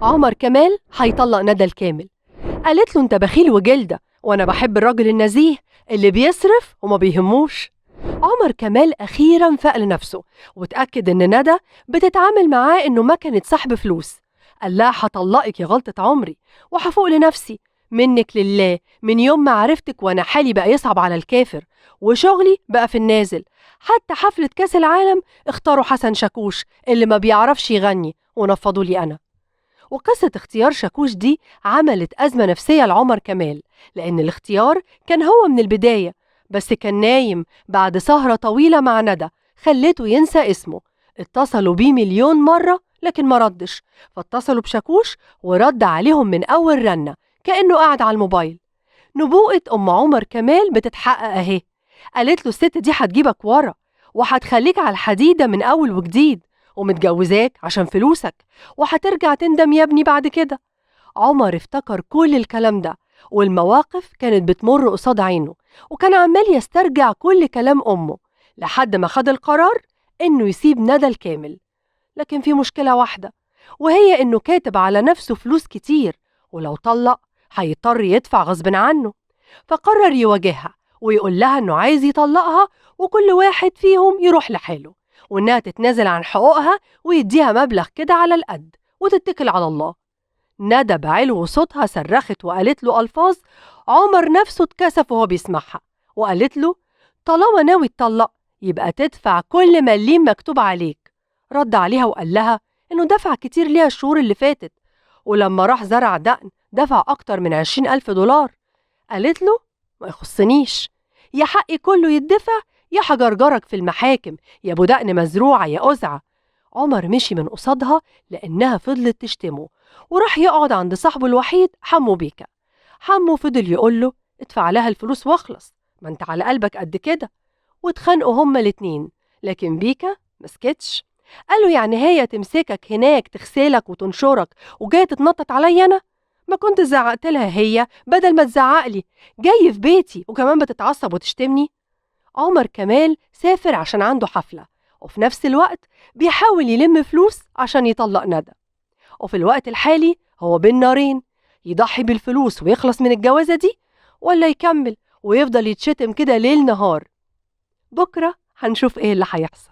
عمر كمال هيطلق ندى الكامل. قالت له: انت بخيل وجلدة، وانا بحب الراجل النزيه اللي بيصرف وما بيهموش. عمر كمال اخيرا فاق لنفسه واتاكد ان ندى بتتعامل معاه انه ما كانت صاحب فلوس. قال لها: هطلقك يا غلطة عمري وهفوق لنفسي، منك لله. من يوم ما عرفتك وانا حالي بقى يصعب على الكافر، وشغلي بقى في النازل. حتى حفلة كاس العالم اختاروا حسن شاكوش اللي ما بيعرفش يغني ونفضوا لي انا. وقصة اختيار شاكوش دي عملت أزمة نفسية لعمر كمال، لأن الاختيار كان هو من البداية، بس كان نايم بعد سهرة طويلة مع ندى خلته ينسى اسمه. اتصلوا بيه مليون مرة لكن ما ردش، فاتصلوا بشاكوش ورد عليهم من أول رنة كأنه قاعد على الموبايل. نبوءة أم عمر كمال بتتحقق أهي. قالت له: الست دي هتجيبك ورا وهتخليك على الحديدة من أول وجديد، ومتجوزاك عشان فلوسك، وهترجع تندم يا ابني بعد كده. عمر افتكر كل الكلام ده، والمواقف كانت بتمر قصاد عينه، وكان عمال يسترجع كل كلام أمه لحد ما خد القرار إنه يسيب ندى الكامل. لكن في مشكلة واحدة، وهي إنه كاتب على نفسه فلوس كتير، ولو طلق هيضطر يدفع غصب عنه. فقرر يواجهها ويقول لها إنه عايز يطلقها، وكل واحد فيهم يروح لحاله، وإنها تتنازل عن حقوقها ويديها مبلغ كده على القد وتتكل على الله. ندى بعلو صوتها صرخت وقالت له ألفاظ عمر نفسه اتكسف وهو بيسمعها، وقالت له: طالما ناوي تطلق يبقى تدفع كل مليم مكتوب عليك. رد عليها وقال لها إنه دفع كتير ليها الشهور اللي فاتت، ولما راح زرع دقن دفع أكتر من 20,000 دولار. قالت له: ما يخصنيش، يا حقي كله يدفع يا هجرجرك في المحاكم يا ابو دقن مزروعة يا أزعة. عمر مشي من قصادها لأنها فضلت تشتمه، وراح يقعد عند صاحبه الوحيد حمو بيكا. حمو فضل يقول له: ادفع لها الفلوس واخلص، ما انت على قلبك قد كده. واتخانقوا هما الاتنين، لكن بيكا مسكتش. قال له: يعني هي تمسكك هناك تغسلك وتنشرك وجاية تتنطط عليا أنا؟ ما كنت زعقت لها هي بدل ما تزعقلي. جاي في بيتي وكمان بتتعصب وتشتمني. عمر كمال سافر عشان عنده حفلة، وفي نفس الوقت بيحاول يلم فلوس عشان يطلق ندى. وفي الوقت الحالي هو بين نارين: يضحي بالفلوس ويخلص من الجوازة دي، ولا يكمل ويفضل يتشتم كده ليل نهار. بكرة هنشوف ايه اللي هيحصل.